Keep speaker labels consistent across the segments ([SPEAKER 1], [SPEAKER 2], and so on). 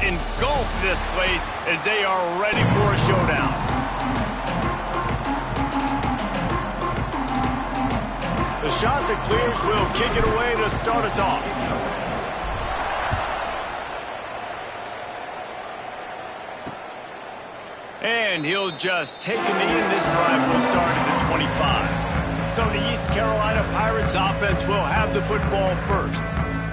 [SPEAKER 1] engulf this place as they are ready for a showdown. The shot that clears will kick it away to start us off. And he'll just take a knee, and this drive will start at the 25. So the East Carolina Pirates offense will have the football first.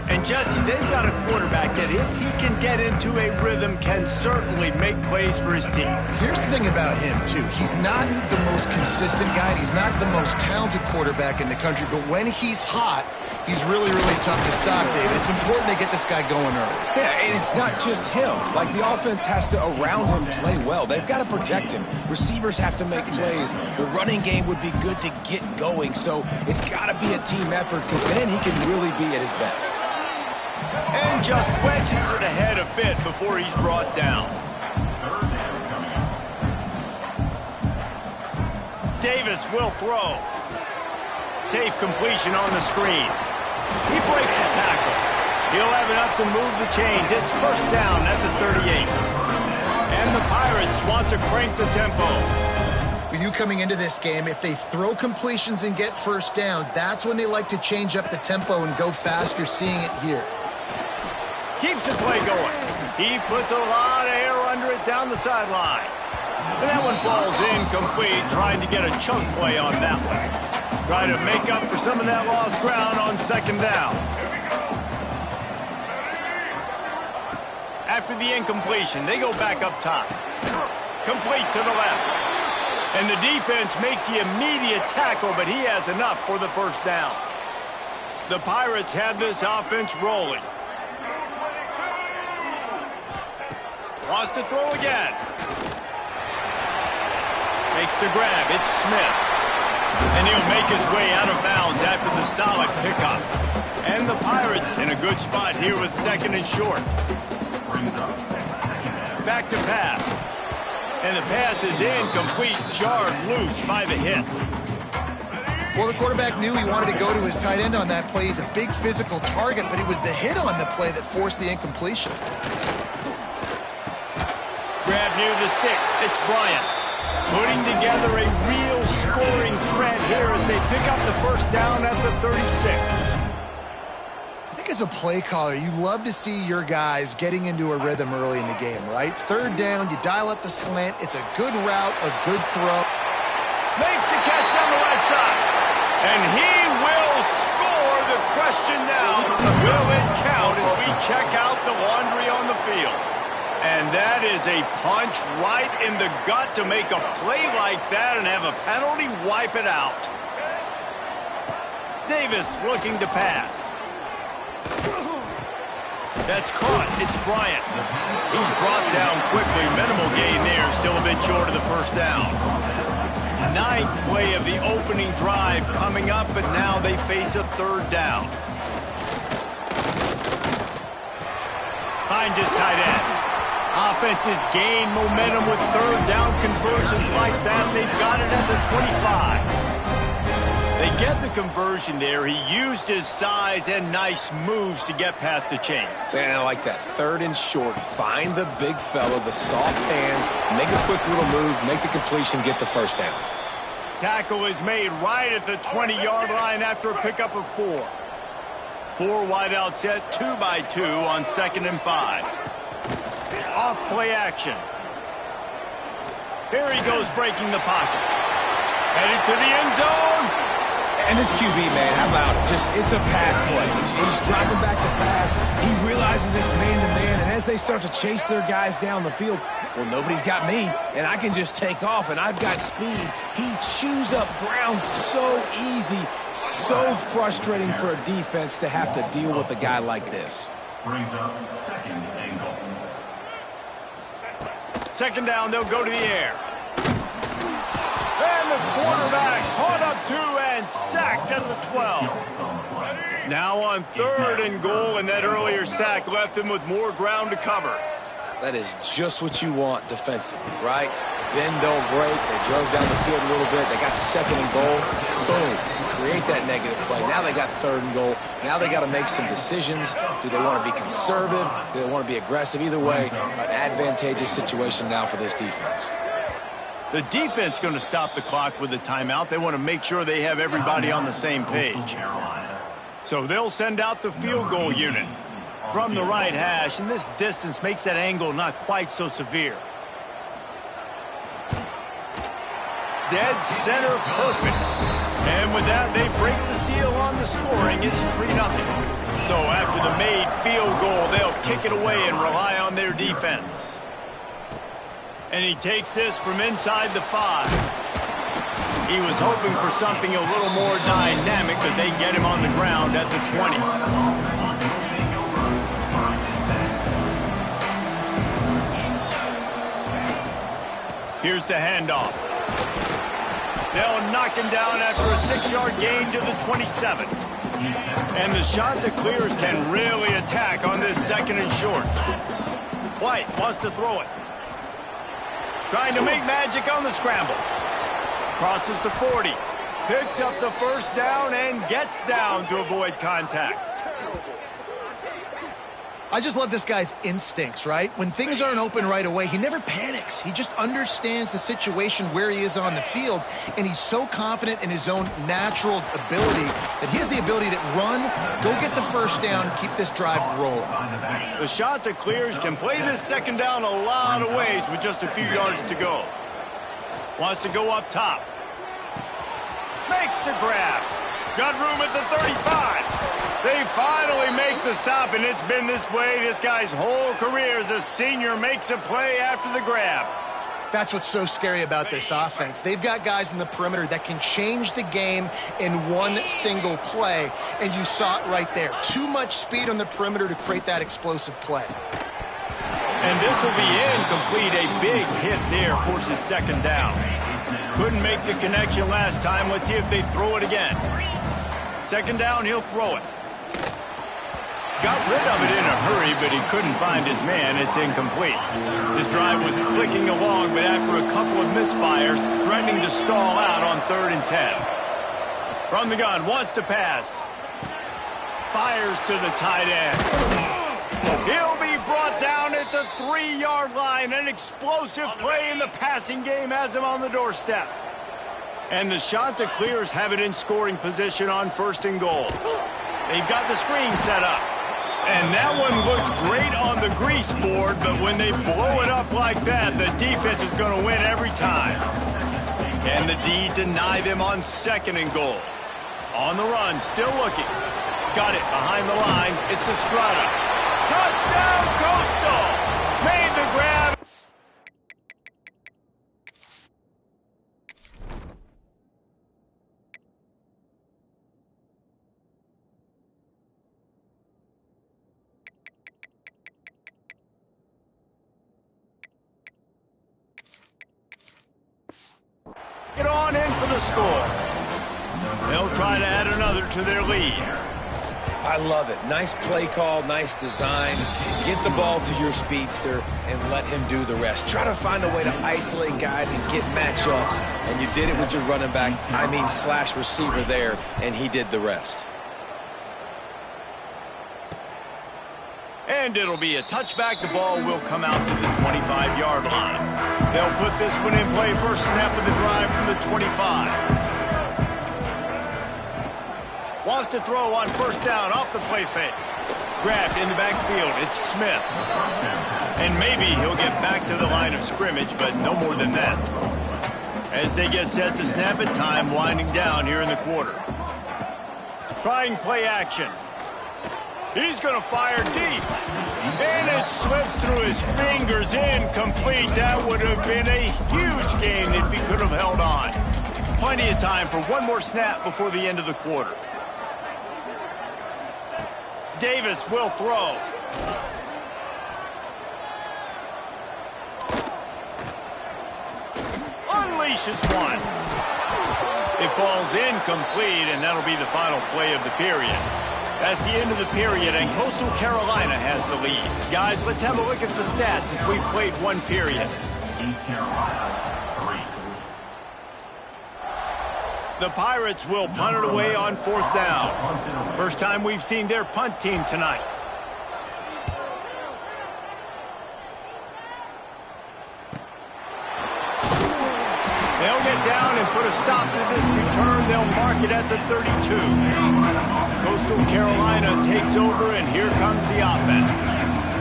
[SPEAKER 1] And Jesse, they've got a quarterback that if he can get into a rhythm can certainly make plays for his team.
[SPEAKER 2] Here's the thing about him, too. He's not the most consistent guy. He's not the most talented quarterback in the country. But when he's hot, he's really, really tough to stop, David. It's important they get this guy going early.
[SPEAKER 3] Yeah, and it's not just him. Like, the offense has to, around him, play well. They've got to protect him. Receivers have to make plays. The running game would be good to get going. So it's got to be a team effort because then he can really be at his best.
[SPEAKER 1] And just wedges it ahead a bit before he's brought down. Davis will throw. Safe completion on the screen. He breaks the tackle. He'll have enough to move the chains. It's first down at the 38. And the Pirates want to crank the tempo.
[SPEAKER 2] We knew coming into this game, if they throw completions and get first downs, that's when they like to change up the tempo and go fast. You're seeing it here.
[SPEAKER 1] Keeps the play going. He puts a lot of air under it down the sideline. And that one falls incomplete, trying to get a chunk play on that one. Try to make up for some of that lost ground on second down. After the incompletion, they go back up top. Complete to the left. And the defense makes the immediate tackle, but he has enough for the first down. The Pirates have this offense rolling. Wants to throw again. Makes the grab. It's Smith. And he'll make his way out of bounds after the solid pickup. And the Pirates in a good spot here with second and short. Back to pass. And the pass is incomplete, jarred loose by the hit.
[SPEAKER 2] Well, the quarterback knew he wanted to go to his tight end on that play. He's a big physical target, but it was the hit on the play that forced the incompletion.
[SPEAKER 1] Grab near the sticks. It's Bryant. Putting together a real scoring threat here as they pick up the first down at the 36.
[SPEAKER 2] I think as a play caller, you love to see your guys getting into a rhythm early in the game, right? Third down, you dial up the slant. It's a good route, a good throw.
[SPEAKER 1] Makes the catch on the right side. And he will score. The question now, will it count as we check out the laundry on the field? And that is a punch right in the gut to make a play like that and have a penalty wipe it out. Davis looking to pass. That's caught. It's Bryant. He's brought down quickly. Minimal gain there. Still a bit short of the first down. Ninth play of the opening drive coming up, but now they face a third down. Finds his tight end. Offenses gain momentum with third down conversions like that. They've got it at the 25. They get the conversion there. He used his size and nice moves to get past the chains.
[SPEAKER 3] And I like that. Third and short. Find the big fella, the soft hands, make a quick little move, make the completion, get the first down.
[SPEAKER 1] Tackle is made right at the 20-yard line after a pickup of 4. 4 wide out set, 2 by 2 on 2nd and 5. Off play action. Here he goes breaking the pocket. Headed to the end zone.
[SPEAKER 3] And this QB, man, how about it? It's a pass play. He's dropping back to pass. He realizes it's man-to-man, and as they start to chase their guys down the field, well, nobody's got me, and I can just take off, and I've got speed. He chews up ground so easy, so frustrating for a defense to have to deal with a guy like this.
[SPEAKER 4] Brings up second and goal.
[SPEAKER 1] Second down, they'll go to the air. And the quarterback caught up to and sacked at the 12. Now on 3rd and goal, and that earlier sack left them with more ground to cover.
[SPEAKER 3] That is just what you want defensively, right? Bend, don't break. They drove down the field a little bit. They got 2nd and goal. Boom. create that negative play. Now they got 3rd and goal. Now they got to make some decisions. Do they want to be conservative? Do they want to be aggressive? Either way, an advantageous situation now for this defense.
[SPEAKER 1] The defense going to stop the clock with a timeout. They want to make sure they have everybody on the same page. So they'll send out the field goal unit from the right hash, and this distance makes that angle not quite so severe. Dead center, perfect. And with that, they break the seal on the scoring. It's 3-0. So after the made field goal, they'll kick it away and rely on their defense. And he takes this from inside the 5. He was hoping for something a little more dynamic, but they get him on the ground at the 20. Here's the handoff. They'll knock him down after a 6-yard gain to the 27. And the Chanticleers can really attack on this 2nd and short. White wants to throw it. Trying to make magic on the scramble. Crosses to 40. Picks up the 1st down and gets down to avoid contact.
[SPEAKER 2] I just love this guy's instincts, right? When things aren't open right away, he never panics. He just understands the situation where he is on the field, and he's so confident in his own natural ability that he has the ability to run, go get the 1st down, keep this drive rolling.
[SPEAKER 1] The Chanticleers can play this 2nd down a lot of ways with just a few yards to go. Wants to go up top. Makes the grab. Got room at the 35. They finally make the stop, and it's been this way this guy's whole career as a senior. Makes a play after the grab.
[SPEAKER 2] That's what's so scary about this offense. They've got guys in the perimeter that can change the game in one single play, and you saw it right there. Too much speed on the perimeter to create that explosive play.
[SPEAKER 1] And this will be incomplete. A big hit there forces 2nd down. Couldn't make the connection last time. Let's see if they throw it again. 2nd down, he'll throw it. Got rid of it in a hurry, but he couldn't find his man. It's incomplete. This drive was clicking along, but after a couple of misfires, threatening to stall out on 3rd and 10. From the gun, wants to pass. Fires to the tight end. He'll be brought down at the 3-yard line. An explosive play in the passing game has him on the doorstep. And the Chanticleers have it in scoring position on 1st and goal. They've got the screen set up. And that one looked great on the grease board, but when they blow it up like that, the defense is going to win every time. Can the D deny them on 2nd and goal? On the run, still looking. Got it behind the line. It's Estrada. Touchdown, Coastal! Made the grab. Get on in for the score. They'll try to add another to their lead.
[SPEAKER 3] I love it. Nice play call, nice design. Get the ball to your speedster and let him do the rest. Try to find a way to isolate guys and get matchups, and you did it with your running back, slash receiver there, and he did the rest.
[SPEAKER 1] And it'll be a touchback. The ball will come out to the 25-yard line. They'll put this one in play. First snap of the drive from the 25. Wants to throw on 1st down off the play fake. Grabbed in the backfield. It's Smith. And maybe he'll get back to the line of scrimmage, but no more than that. As they get set to snap it, time winding down here in the quarter. Trying play action. He's going to fire deep. And it slips through his fingers, incomplete. That would have been a huge gain if he could have held on. Plenty of time for one more snap before the end of the quarter. Davis will throw. Unleashes one. It falls incomplete, and that'll be the final play of the period. That's the end of the period, and Coastal Carolina has the lead. Guys, let's have a look at the stats as we've played one period.
[SPEAKER 4] East Carolina, 3.
[SPEAKER 1] The Pirates will punt it away on 4th down. First time we've seen their punt team tonight. They'll get down and put a stop to this return. They'll mark it at the 32. Coastal Carolina takes over, and here comes the offense.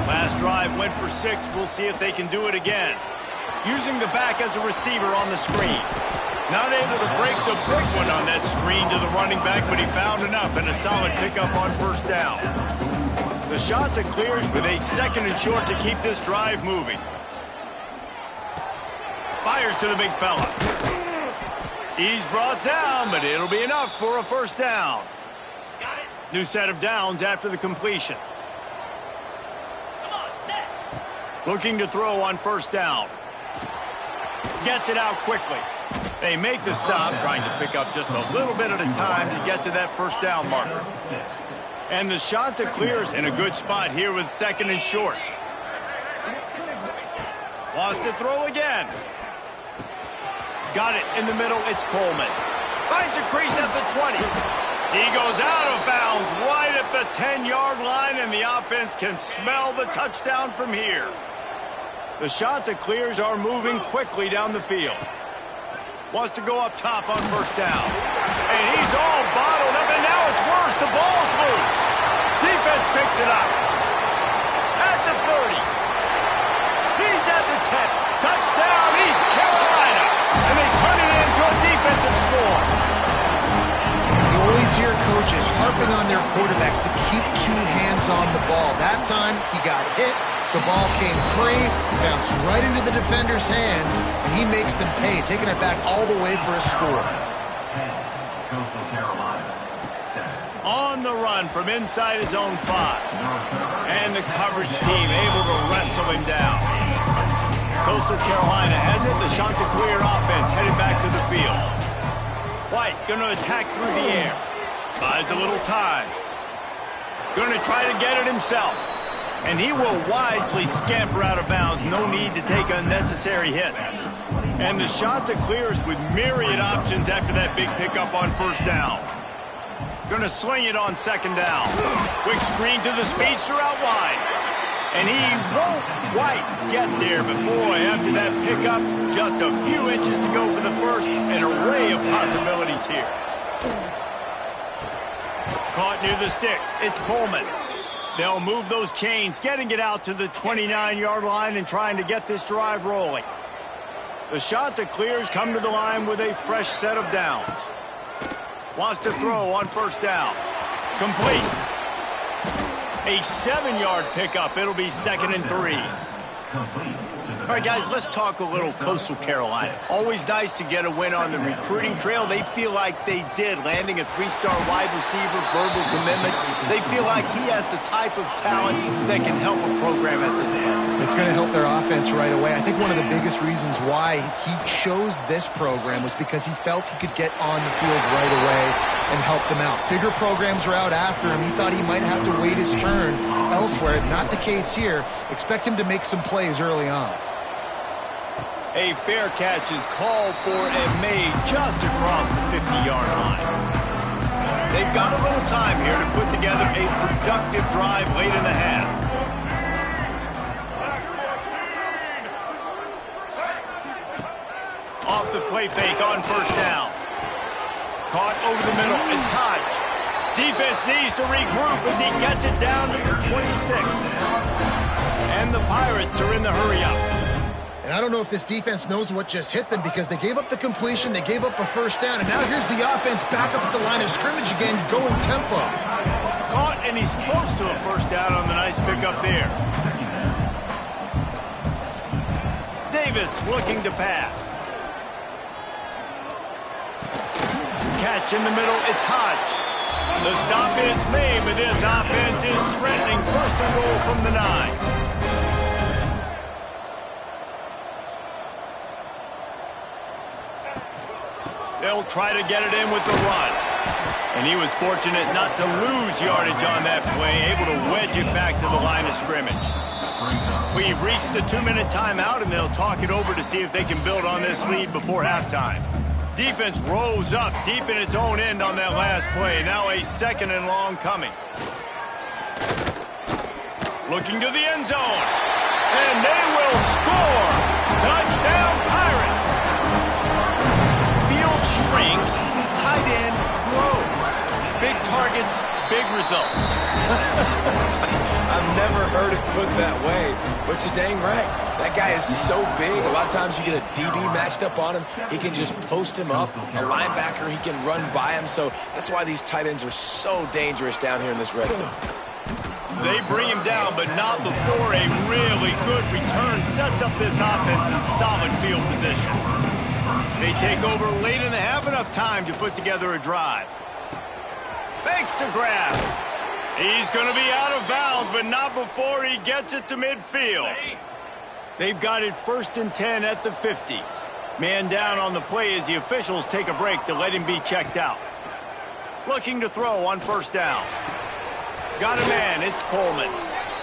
[SPEAKER 1] Last drive went for 6. We'll see if they can do it again. Using the back as a receiver on the screen. Not able to break the big one on that screen to the running back, but he found enough and a solid pickup on 1st down. The shot that clears with a 2nd and short to keep this drive moving. Fires to the big fella. He's brought down, but it'll be enough for a 1st down. New set of downs after the completion. Looking to throw on 1st down. Gets it out quickly. They make the stop, trying to pick up just a little bit at a time to get to that 1st down marker. And the shot that clears in a good spot here with 2nd and short. Wants to throw again. Got it in the middle. It's Coleman. Finds a crease at the 20. He goes out of bounds right at the 10-yard line, and the offense can smell the touchdown from here. The shot that clears are moving quickly down the field. Wants to go up top on 1st down. And he's all bottled up, and now it's worse. The ball's loose. Defense picks it up. At the 30. He's at the 10. Touchdown, East Carolina. And they turn it into a defensive score.
[SPEAKER 2] You always hear coaches harping on their quarterbacks to keep 2 hands on the ball. That time, he got hit. The ball came free, bounced right into the defender's hands, and he makes them pay, taking it back all the way for a score.
[SPEAKER 4] Coastal Carolina, 7.
[SPEAKER 1] On the run from inside his own 5. And the coverage team able to wrestle him down. Coastal Carolina has it. The Chanticleer offense headed back to the field. White going to attack through the air. Buys a little time. Going to try to get it himself. And he will wisely scamper out of bounds. No need to take unnecessary hits. And the shot that clears with myriad options after that big pickup on 1st down. Going to sling it on 2nd down. Quick screen to the speedster out wide. And he won't quite get there, but boy, after that pickup, just a few inches to go for the 1st. An array of possibilities here. Caught near the sticks. It's Coleman. They'll move those chains, getting it out to the 29-yard line and trying to get this drive rolling. The shot that clears come to the line with a fresh set of downs. Wants to throw on 1st down. Complete. A 7-yard pickup. It'll be 2nd and 3.
[SPEAKER 4] Complete.
[SPEAKER 1] All right, guys, let's talk a little Coastal Carolina. Always nice to get a win on the recruiting trail. They feel like they did, landing a 3-star wide receiver, verbal commitment. They feel like he has the type of talent that can help a program at this level.
[SPEAKER 2] It's going to help their offense right away. I think one of the biggest reasons why he chose this program was because he felt he could get on the field right away and help them out. Bigger programs are out after him. He thought he might have to wait his turn elsewhere. Not the case here. Expect him to make some plays early on.
[SPEAKER 1] A fair catch is called for and made just across the 50-yard line. They've got a little time here to put together a productive drive late in the half. Off the play fake on 1st down. Caught over the middle. It's Hodge. Defense needs to regroup as he gets it down to the 26. And the Pirates are in the hurry-up.
[SPEAKER 2] And I don't know if this defense knows what just hit them because they gave up the completion, they gave up a 1st down, and now here's the offense back up at the line of scrimmage again, going tempo.
[SPEAKER 1] Caught, and he's close to a 1st down on the nice pickup there. Davis looking to pass. Catch in the middle, it's Hodge. The stop is made, but this offense is threatening 1st and goal from the 9. They'll try to get it in with the run. And he was fortunate not to lose yardage on that play, able to wedge it back to the line of scrimmage. We've reached the 2-minute timeout, and they'll talk it over to see if they can build on this lead before halftime. defense rose up deep in its own end on that last play. Now a 2nd and long coming. Looking to the end zone. And they will score. Touchdown, Pirates. Field shrinks, tight end grows. Big targets, big results.
[SPEAKER 3] I've never heard it put that way, but you're dang right. That guy is so big. A lot of times you get a DB matched up on him. He can just post him up. A linebacker, he can run by him. So that's why these tight ends are so dangerous down here in this red zone.
[SPEAKER 1] They bring him down, but not before a really good return sets up this offense in solid field position. They take over late in the half, enough time to put together a drive. Fakes to grab. He's going to be out of bounds, but not before he gets it to midfield. They've got it 1st and 10 at the 50. Man down on the play as the officials take a break to let him be checked out. Looking to throw on 1st down. Got a man, it's Coleman.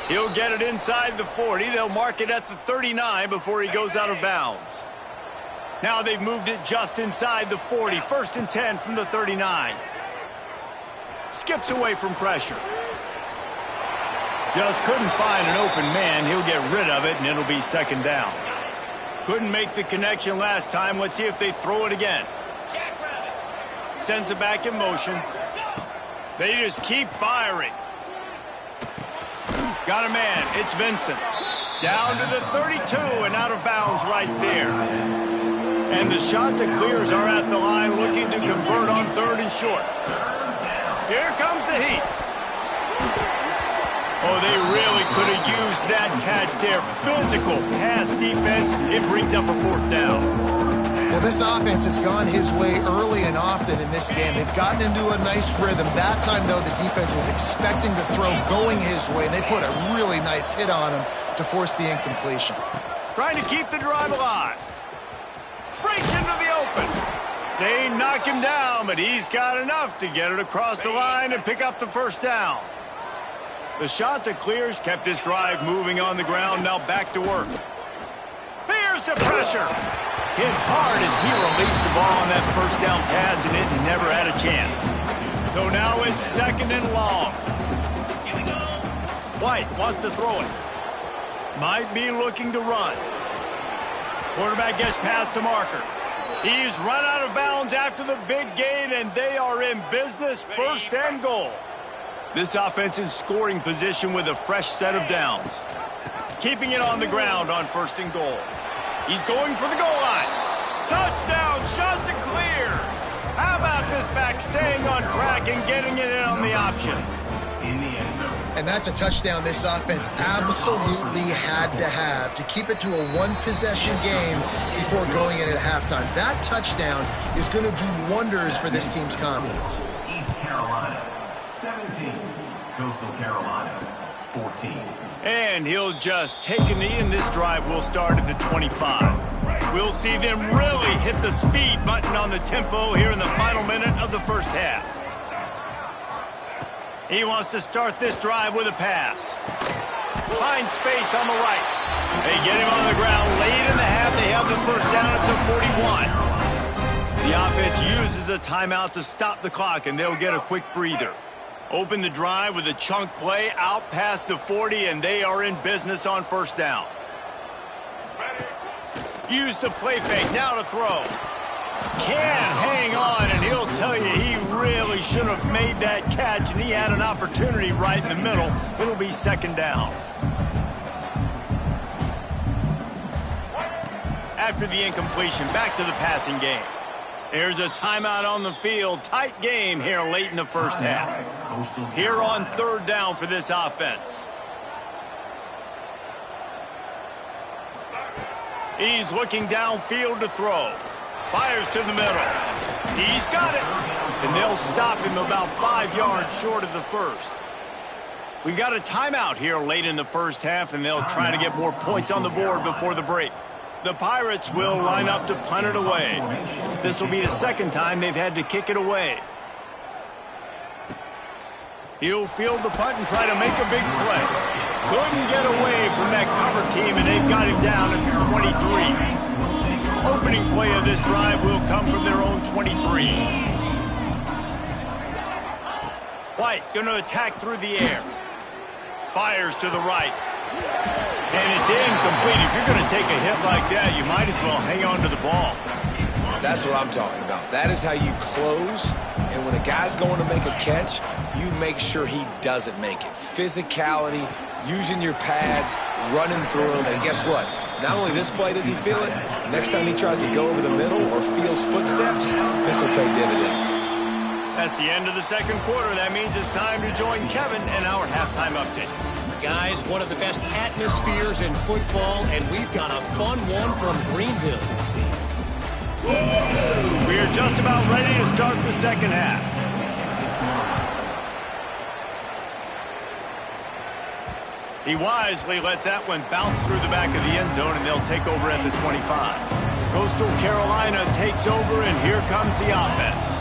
[SPEAKER 1] He'll get it inside the 40. They'll mark it at the 39 before he goes out of bounds. Now they've moved it just inside the 40. 1st and 10 from the 39. Skips away from pressure. Just couldn't find an open man. He'll get rid of it, and it'll be 2nd down. Couldn't make the connection last time. Let's see if they throw it again. Sends it back in motion. They just keep firing. Got a man. It's Vincent. Down to the 32 and out of bounds right there. And the shot to clears are at the line looking to convert on 3rd and short. Here comes the heat. Oh, they really could have used that catch there. Physical pass defense. It brings up a 4th down.
[SPEAKER 2] Well, this offense has gone his way early and often in this game. They've gotten into a nice rhythm. That time, though, the defense was expecting the throw going his way, and they put a really nice hit on him to force the incompletion.
[SPEAKER 1] Trying to keep the drive alive. Breaks into the open. They knock him down, but he's got enough to get it across the line and pick up the 1st down. The shot that clears kept this drive moving on the ground. Now back to work. Here's the pressure. Hit hard as he released the ball on that 1st down pass, and it never had a chance. So now it's 2nd and long. White wants to throw it. Might be looking to run. Quarterback gets past the marker. He's run out of bounds after the big gain, and they are in business. 1st and goal. This offense in scoring position with a fresh set of downs. Keeping it on the ground on 1st and goal. He's going for the goal line. Touchdown, shot to clear. How about this back staying on track and getting it in on the option?
[SPEAKER 4] In the end zone.
[SPEAKER 2] And that's a touchdown this offense absolutely had to have to keep it to a 1-possession game before going in at halftime. That touchdown is going to do wonders for this team's confidence.
[SPEAKER 4] East Carolina, 17. Coastal Carolina, 14.
[SPEAKER 1] And he'll just take a knee, and this drive will start at the 25. We'll see them really hit the speed button on the tempo here in the final minute of the 1st half. He wants to start this drive with a pass. Finds space on the right. They get him on the ground late in the half. They have the 1st down at the 41. The offense uses a timeout to stop the clock, and they'll get a quick breather. Open the drive with a chunk play out past the 40, and they are in business on 1st down. Use the play fake, now to throw. Can't hang on, and he'll tell you he really should have made that catch, and he had an opportunity right in the middle. It'll be 2nd down. After the incompletion, back to the passing game. There's a timeout on the field. Tight game here late in the 1st half. Here on 3rd down for this offense. He's looking downfield to throw. Fires to the middle. He's got it. And they'll stop him about 5 yards short of the 1st. We got a timeout here late in the 1st half, and they'll try to get more points on the board before the break. The Pirates will line up to punt it away. This will be the 2nd time they've had to kick it away. He'll field the punt and try to make a big play. Couldn't get away from that cover team, and they've got him down at the 23. Opening play of this drive will come from their own 23. White going to attack through the air. Fires to the right. And it's incomplete. If you're going to take a hit like that, you might as well hang on to the ball.
[SPEAKER 3] That's what I'm talking about. That is how you close. And when a guy's going to make a catch, you make sure he doesn't make it. Physicality, using your pads, running through them. And guess what? Not only this play does he feel it, next time he tries to go over the middle or feels footsteps, this will pay dividends.
[SPEAKER 1] That's the end of the second quarter. That means it's time to join Kevin and our halftime update.
[SPEAKER 5] Guys, one of the best atmospheres in football, and we've got a fun one from Greenville.
[SPEAKER 1] We are just about ready to start the second half. He wisely lets that one bounce through the back of the end zone, and they'll take over at the 25. Coastal Carolina takes over, and here comes the offense.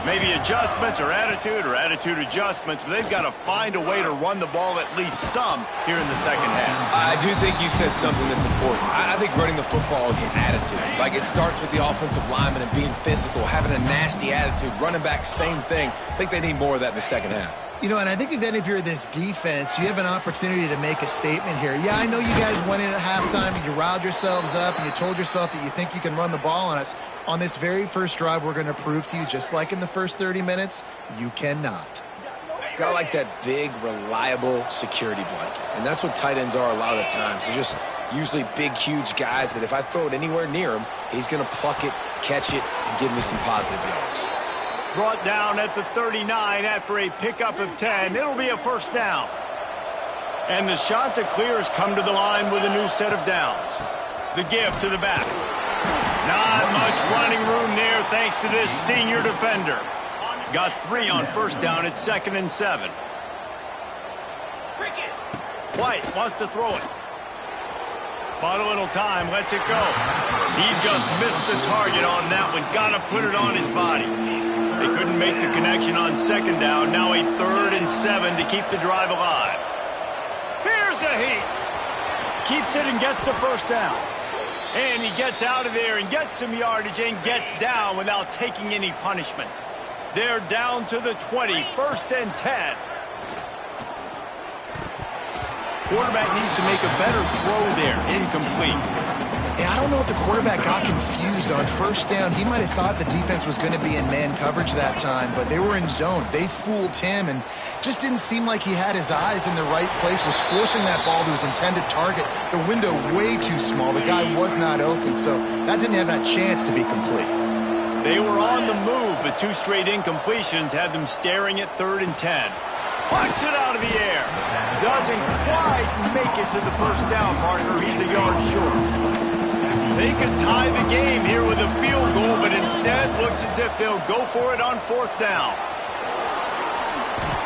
[SPEAKER 1] Maybe adjustments or attitude adjustments, but they've got to find a way to run the ball at least some here in the second half.
[SPEAKER 3] I do think you said something that's important. I think running the football is an attitude. Like, it starts with the offensive lineman and being physical, having a nasty attitude. Running back, same thing. I think they need more of that in the second half.
[SPEAKER 2] You know, and I think if you're this defense, you have an opportunity to make a statement here. Yeah, I know you guys went in at halftime and you riled yourselves up and you told yourself that you think you can run the ball on us. On this very first drive, we're going to prove to you, just like in the first 30 minutes, you cannot.
[SPEAKER 3] Got like that big, reliable security blanket. And that's what tight ends are a lot of the times. They're just usually big, huge guys that if I throw it anywhere near him, he's going to pluck it, catch it, and give me some positive yards.
[SPEAKER 1] Brought down at the 39 after a pickup of 10. It'll be a first down. And the Chanticleers come to the line with a new set of downs. The give to the back. Not much running room there thanks to this senior defender. Got 3 on first down at 2nd and 7. White wants to throw it. Bought a little time, lets it go. He just missed the target on that one. Got to put it on his body. They couldn't make the connection on second down. Now a 3rd and 7 to keep the drive alive. Here's a heat. Keeps it and gets the first down. And he gets out of there and gets some yardage and gets down without taking any punishment. They're down to the 20, 1st and 10. Quarterback needs to make a better throw there. Incomplete.
[SPEAKER 2] Yeah, I don't know if the quarterback got confused on first down. He might have thought the defense was going to be in man coverage that time, but they were in zone. They fooled him and just didn't seem like he had his eyes in the right place, was forcing that ball to his intended target. The window way too small. The guy was not open, so that didn't have that chance to be complete.
[SPEAKER 1] They were on the move, but 2 straight incompletions had them staring at 3rd and 10. Plucks it out of the air. Doesn't quite make it to the first down, partner. He's a yard short. They could tie the game here with a field goal, but instead looks as if they'll go for it on 4th down.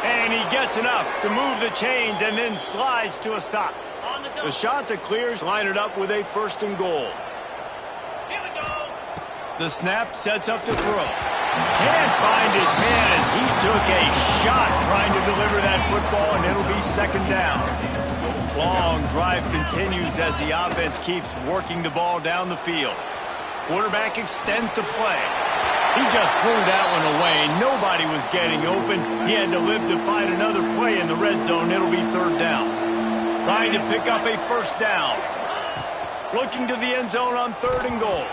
[SPEAKER 1] And he gets enough to move the chains and then slides to a stop. The Chanticleers line it up with a 1st and goal. The snap sets up to throw. Can't find his man as he took a shot trying to deliver that football, and it'll be 2nd down. Long drive continues as the offense keeps working the ball down the field. Quarterback extends the play. He just threw that one away. Nobody was getting open. He had to live to find another play in the red zone. It'll be 3rd down. Trying to pick up a 1st down. Looking to the end zone on 3rd and goal.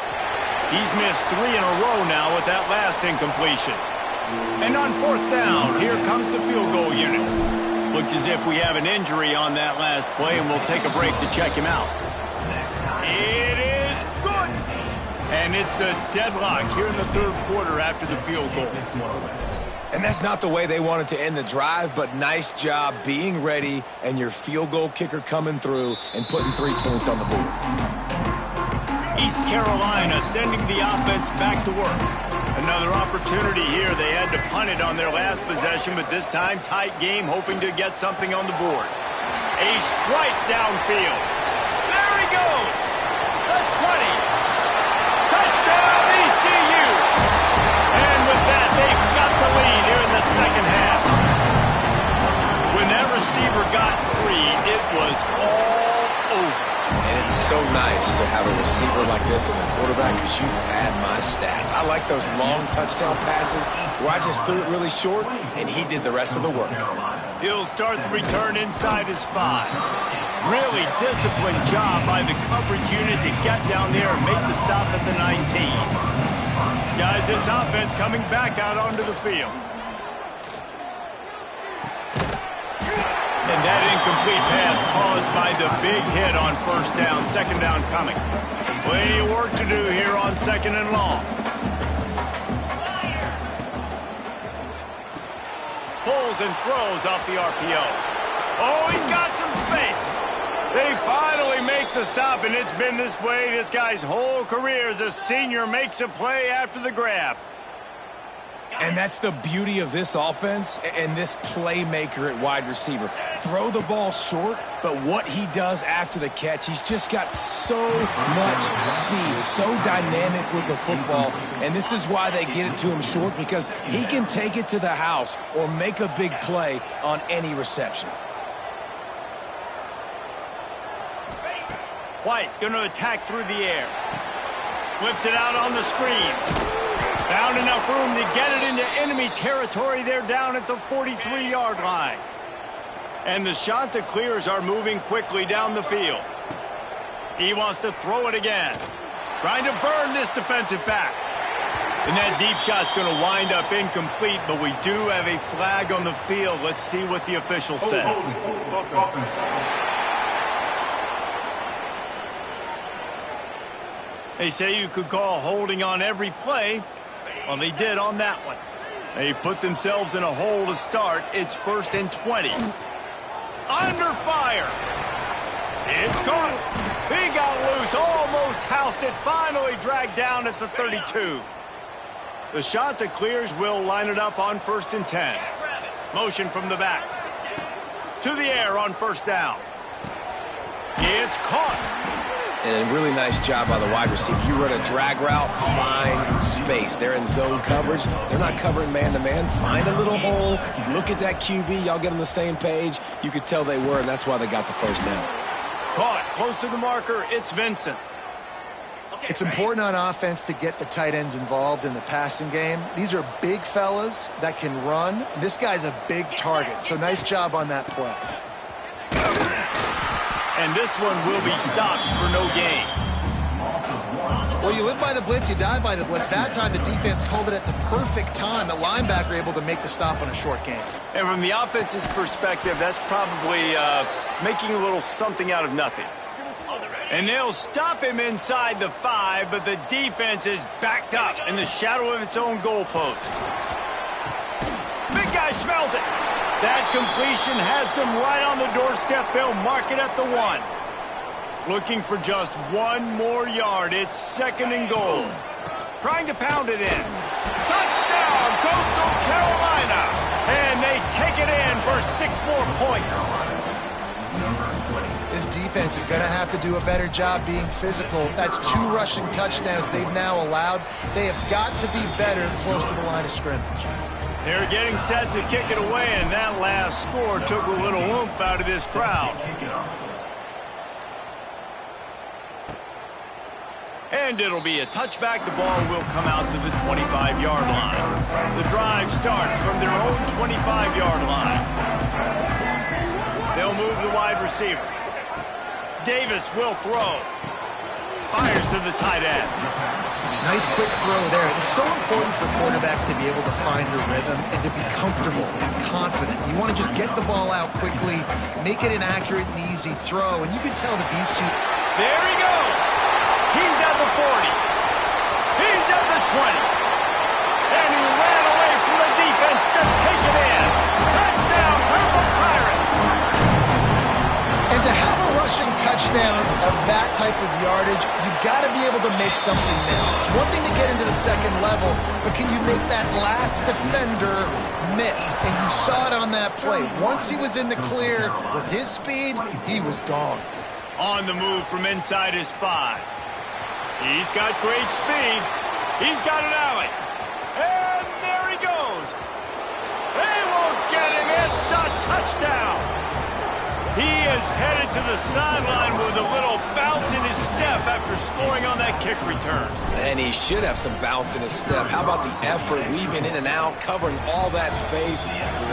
[SPEAKER 1] He's missed 3 in a row now with that last incompletion. And on 4th down, here comes the field goal unit. Looks as if we have an injury on that last play, and we'll take a break to check him out. It is good! And it's a deadlock here in the 3rd quarter after the field goal.
[SPEAKER 3] And that's not the way they wanted to end the drive, but nice job being ready and your field goal kicker coming through and putting 3 points on the board.
[SPEAKER 1] East Carolina sending the offense back to work. Another opportunity here. They had to punt it on their last possession, but this time tight game, hoping to get something on the board. A strike downfield. There he goes. The 20. Touchdown, ECU. And with that, they've got the lead here in the second half. When that receiver got 3, it was all over.
[SPEAKER 3] And it's so nice to have a receiver like this as a quarterback because you pad my stats. I like those long touchdown passes where I just threw it really short and he did the rest of the work.
[SPEAKER 1] He'll start the return inside his 5. Really disciplined job by the coverage unit to get down there and make the stop at the 19. Guys, this offense coming back out onto the field. And that incomplete pass caused by the big hit on first down. Second down coming. Plenty of work to do here on second and long. Pulls and throws off the RPO. Oh, he's got some space. They finally make the stop, and it's been this way this guy's whole career as a senior makes a play after the grab.
[SPEAKER 3] And that's the beauty of this offense and this playmaker at wide receiver. Throw the ball short, but what he does after the catch, he's just got so much speed, so dynamic with the football. And this is why they get it to him short, because he can take it to the house or make a big play on any reception.
[SPEAKER 1] White going to attack through the air. Flips it out on the screen. Found enough room to get it into enemy territory. They're down at the 43-yard line. And the Chanticleers are moving quickly down the field. He wants to throw it again. Trying to burn this defensive back. And that deep shot's going to wind up incomplete, but we do have a flag on the field. Let's see what the official says. They say you could call holding on every play. Well, they did on that one. They've put themselves in a hole to start. It's 1st and 20. Under fire. It's caught. He got loose, almost housed it, finally dragged down at the 32. The Chanticleers will line it up on 1st and 10. Motion from the back. To the air on first down. It's caught.
[SPEAKER 3] And a really nice job by the wide receiver. You run a drag route, find space. They're in zone coverage. They're not covering man-to-man. Find a little hole. Look at that QB. Y'all get on the same page. You could tell they were, and that's why they got the first down.
[SPEAKER 1] Caught. Close to the marker. It's Vincent.
[SPEAKER 2] It's important on offense to get the tight ends involved in the passing game. These are big fellas that can run. This guy's a big target, so nice job on that play.
[SPEAKER 1] And this one will be stopped for no gain.
[SPEAKER 2] Well, you live by the blitz, you die by the blitz. That time the defense called it at the perfect time. The linebacker able to make the stop on a short gain.
[SPEAKER 1] And from the offense's perspective, that's probably making a little something out of nothing. And they'll stop him inside the 5, but the defense is backed up in the shadow of its own goalpost. Big guy smells it. That completion has them right on the doorstep. They'll mark it at the 1. Looking for just one more yard. It's 2nd and goal. Trying to pound it in. Touchdown, Coastal Carolina. And they take it in for 6 more points.
[SPEAKER 2] This defense is going to have to do a better job being physical. That's 2 rushing touchdowns they've now allowed. They have got to be better close to the line of scrimmage.
[SPEAKER 1] They're getting set to kick it away, and that last score took a little oomph out of this crowd. And it'll be a touchback. The ball will come out to the 25-yard line. The drive starts from their own 25-yard line. They'll move the wide receiver. Davis will throw. Fires to the tight end.
[SPEAKER 2] Nice quick throw there. It's so important for quarterbacks to be able to find a rhythm and to be comfortable and confident. You want to just get the ball out quickly, make it an accurate and easy throw, and you can tell that these two...
[SPEAKER 1] There he goes. He's at the 40. He's at the 20. And he ran away from the defense to take it in. Touchdown, Purple Pirates.
[SPEAKER 2] And to have a rushing touchdown of that type of yardage, you've got to be able to make something miss. It's one thing to get into the second level, but can you make that last defender miss? And you saw it on that play. Once he was in the clear with his speed, he was gone.
[SPEAKER 1] On the move from inside his 5. He's got great speed. He's got an alley. And there he goes. They won't get him. It's a touchdown. He is headed to the sideline with a little bounce in his after scoring on that kick return.
[SPEAKER 3] And he should have some bounce in his step. How about the effort, weaving in and out, covering all that space,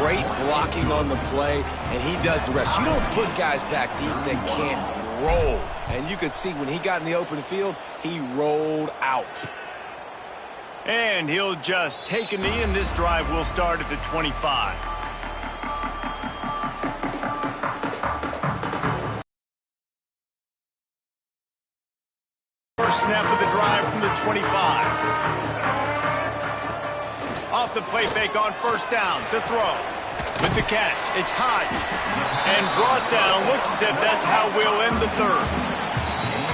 [SPEAKER 3] great blocking on the play, and he does the rest. You don't put guys back deep that can't roll. And you could see when he got in the open field, he rolled out.
[SPEAKER 1] And he'll just take a knee, and this drive will start at the 25. First snap of the drive from the 25. Off the play fake on first down, the throw. With the catch, it's Hodge. And brought down, looks as if that's how we'll end the third.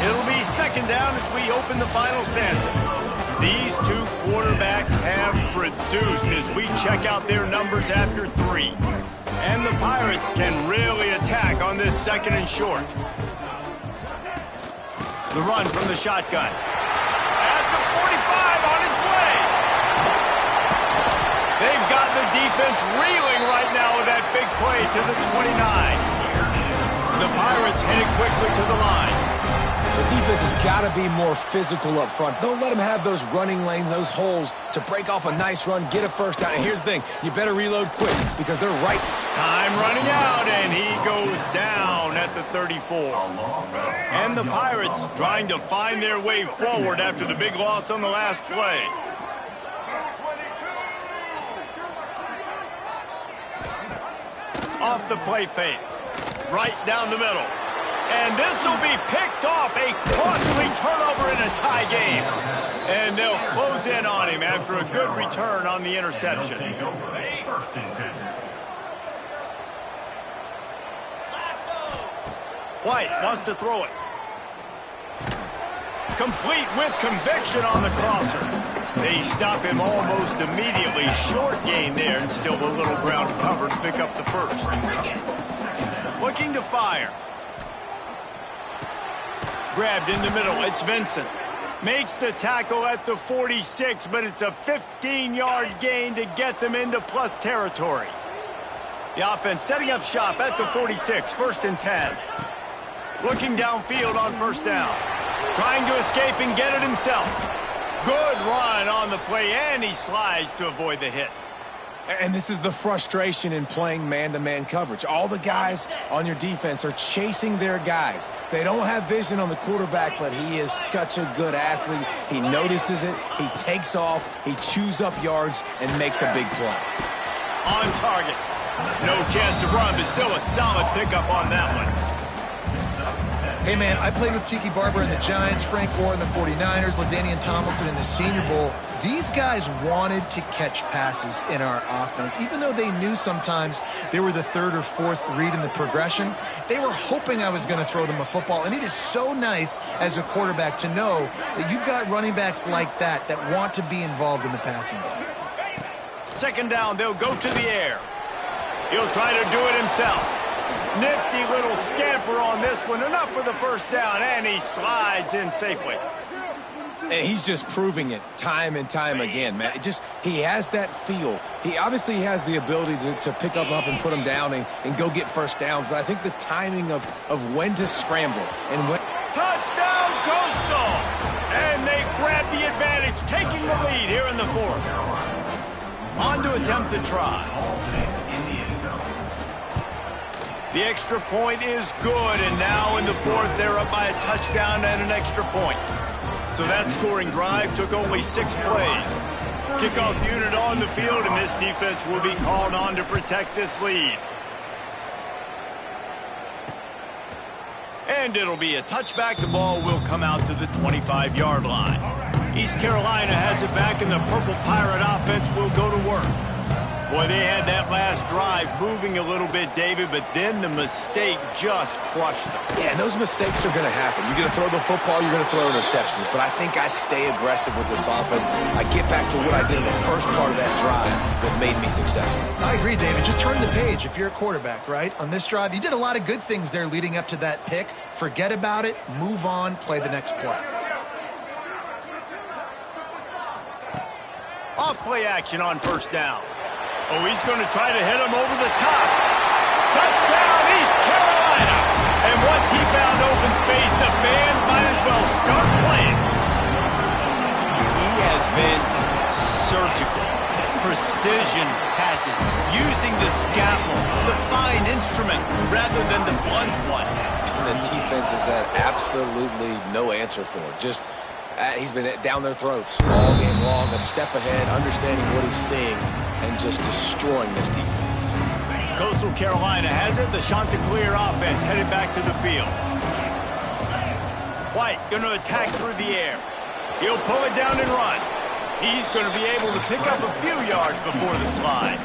[SPEAKER 1] It'll be second down as we open the final stanza. These two quarterbacks have produced as we check out their numbers after 3. And the Pirates can really attack on this second and short. The run from the shotgun. At the 45 on its way. They've got the defense reeling right now with that big play to the 29. The Pirates headed quickly to the line.
[SPEAKER 3] The defense has got to be more physical up front. Don't let them have those running lanes, those holes to break off a nice run, get a first down. And here's the thing, you better reload quick because they're right.
[SPEAKER 1] Time running out, and he goes down at the 34. And the Pirates trying to find their way forward after the big loss on the last play. Off the play fake, right down the middle. And this will be picked off, a costly turnover in a tie game. And they'll close in on him after a good return on the interception. White wants to throw it. Complete with conviction on the crosser. They stop him almost immediately. Short gain there, and still a little ground covered to pick up the first. Looking to fire. Grabbed in the middle, it's Vincent. Makes the tackle at the 46, but it's a 15-yard gain to get them into plus territory. The offense setting up shop at the 46, first and 10. Looking downfield on first down. Trying to escape and get it himself. Good run on the play, and he slides to avoid the hit.
[SPEAKER 3] And this is the frustration in playing man-to-man coverage. All the guys on your defense are chasing their guys. They don't have vision on the quarterback, but he is such a good athlete. He notices it, he takes off, he chews up yards, and makes a big play.
[SPEAKER 1] On target. No chance to run, but still a solid pickup on that one.
[SPEAKER 2] Hey, man, I played with Tiki Barber in the Giants, Frank Gore in the 49ers, LaDainian Tomlinson in the Senior Bowl. These guys wanted to catch passes in our offense. Even though they knew sometimes they were the third or fourth read in the progression, they were hoping I was going to throw them a football. And it is so nice as a quarterback to know that you've got running backs like that that want to be involved in the passing game.
[SPEAKER 1] Second down, they'll go to the air. He'll try to do it himself. Nifty little scamper on this one. Enough for the first down, and he slides in safely.
[SPEAKER 3] And he's just proving it time and time again, man. He has that feel. He obviously has the ability to pick up and put him down and go get first downs. But I think the timing of when to scramble and when...
[SPEAKER 1] Touchdown, Coastal! And they grab the advantage, taking the lead here in the fourth. On to attempt the try. The extra point is good, and now in the fourth, they're up by a touchdown and an extra point. So that scoring drive took only 6 plays. Kickoff unit on the field, and this defense will be called on to protect this lead. And it'll be a touchback. The ball will come out to the 25-yard line. East Carolina has it back, and the Purple Pirate offense will go to work. Boy, they had that last drive moving a little bit, David, but then the mistake just crushed them.
[SPEAKER 3] Yeah, and those mistakes are going to happen. You're going to throw the football, you're going to throw interceptions. But I think I stay aggressive with this offense. I get back to what I did in the first part of that drive that made me successful.
[SPEAKER 2] I agree, David. Just turn the page if you're a quarterback, right? On this drive, you did a lot of good things there leading up to that pick. Forget about it, move on, play the next play.
[SPEAKER 1] Off play action on first down. Oh, he's going to try to hit him over the top. Touchdown, East Carolina. And once he found open space, the band might as well start precision passes, using the scalpel, the fine instrument, rather than the blunt one.
[SPEAKER 3] And the defense has had absolutely no answer for it. Just, he's been down their throats all game long, a step ahead, understanding what he's seeing, and just destroying this defense.
[SPEAKER 1] Coastal Carolina has it. The Chanticleer offense headed back to the field. White going to attack through the air. He'll pull it down and run. He's going to be able to pick up a few yards before the slide.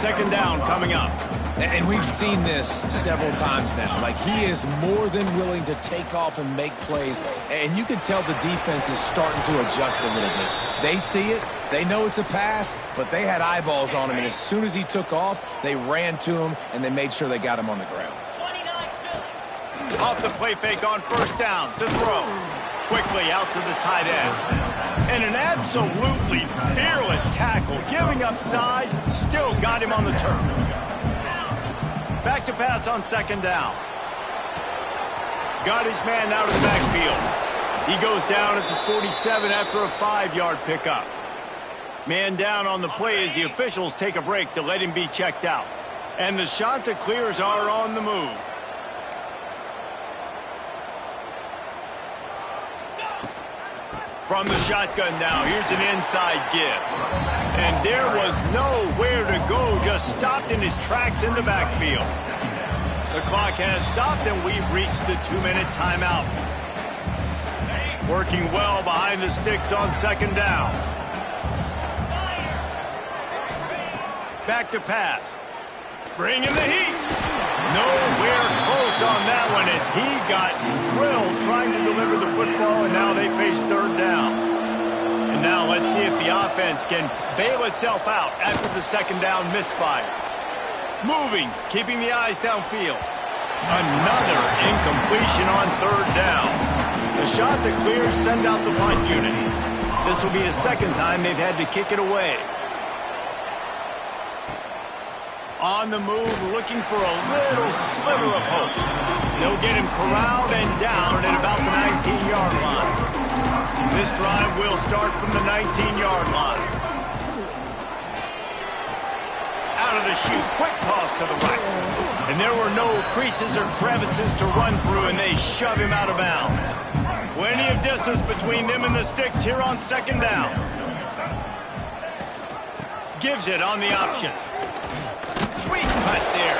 [SPEAKER 1] Second down coming up.
[SPEAKER 3] And we've seen this several times now. Like, he is more than willing to take off and make plays. And you can tell the defense is starting to adjust a little bit. They see it. They know it's a pass, but they had eyeballs on him. And as soon as he took off, they ran to him, and they made sure they got him on the ground.
[SPEAKER 1] Off the play fake on first down to throw. Quickly out to the tight end. And an absolutely fearless tackle, giving up size, still got him on the turf. Back to pass on second down. Got his man out of the backfield. He goes down at the 47 after a 5-yard pickup. Man down on the play as the officials take a break to let him be checked out. And the Chanticleers are on the move. From the shotgun now, here's an inside give. And there was nowhere to go, just stopped in his tracks in the backfield. The clock has stopped, and we've reached the 2-minute timeout. Working well behind the sticks on second down. Back to pass. Bring in the heat. Nowhere close on that one as he got drilled trying to deliver the football, and now they face third down. And now let's see if the offense can bail itself out after the second down misfire. Moving, keeping the eyes downfield. Another incompletion on third down. The Chanticleers send out the punt unit. This will be the second time they've had to kick it away. On the move, looking for a little sliver of hope. They'll get him corralled and down at about the 19-yard line. This drive will start from the 19-yard line. Out of the chute, quick toss to the right. And there were no creases or crevices to run through, and they shove him out of bounds. Plenty of distance between them and the sticks here on second down. Gives it on the option. Sweet cut there.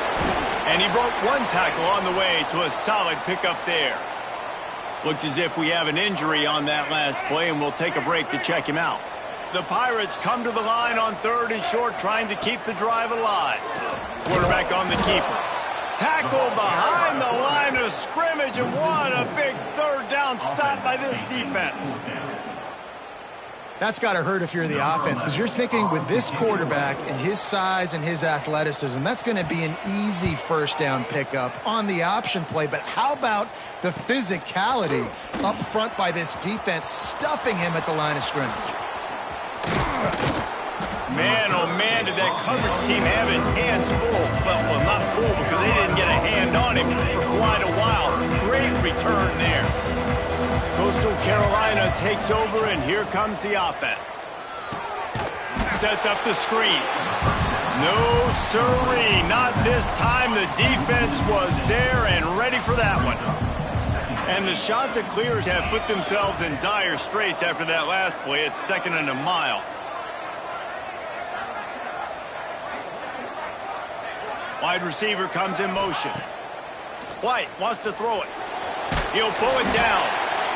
[SPEAKER 1] And he broke one tackle on the way to a solid pickup there. Looks as if we have an injury on that last play, and we'll take a break to check him out. The Pirates come to the line on third and short, trying to keep the drive alive. Quarterback on the keeper. Tackle behind the line of scrimmage, and what a big third down stop by this defense.
[SPEAKER 2] That's got to hurt if you're the offense, because you're thinking with this quarterback and his size and his athleticism, that's going to be an easy first down pickup on the option play. But how about the physicality up front by this defense, stuffing him at the line of scrimmage?
[SPEAKER 1] Man, oh man, did that coverage team have its hands full. Well, not full because they didn't get a hand on him for quite a while. Great return there. Coastal Carolina takes over, and here comes the offense. Sets up the screen. No siree, not this time. The defense was there and ready for that one. And the Chanticleers have put themselves in dire straits after that last play. It's second and a mile. Wide receiver comes in motion. White wants to throw it. He'll pull it down.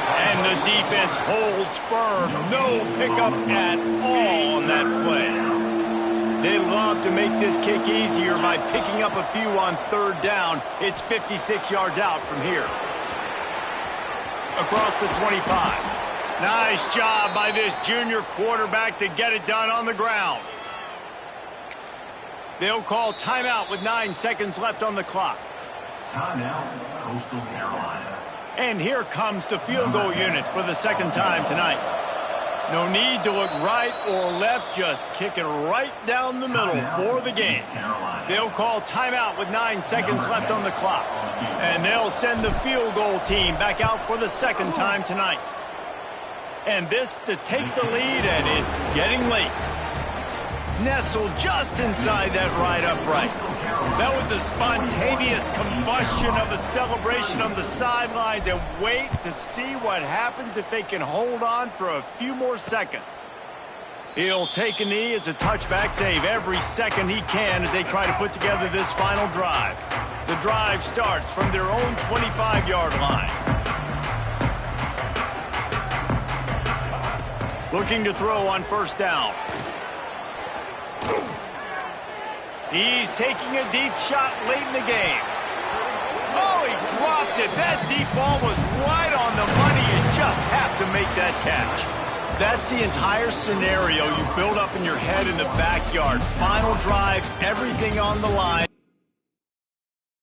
[SPEAKER 1] And the defense holds firm. No pickup at all on that play. They love to make this kick easier by picking up a few on third down. It's 56 yards out from here. Across the 25. Nice job by this junior quarterback to get it done on the ground. They'll call timeout with 9 seconds left on the clock.
[SPEAKER 4] Timeout, Coastal Carolina.
[SPEAKER 1] And here comes the field goal unit for the second time tonight. No need to look right or left, just kick it right down the middle for the game. They'll call timeout with 9 seconds left on the clock. And they'll send the field goal team back out for the second time tonight. And this to take the lead, and it's getting late. nestled just inside that right upright. That was a spontaneous combustion of a celebration on the sidelines, and wait to see what happens if they can hold on for a few more seconds. He'll take a knee as a touchback save every second he can as they try to put together this final drive. The drive starts from their own 25-yard line. Looking to throw on first down. He's taking a deep shot late in the game. Oh, he dropped it. That deep ball was right on the money. You just have to make that catch. That's the entire scenario you build up in your head in the backyard. Final drive, everything on the line.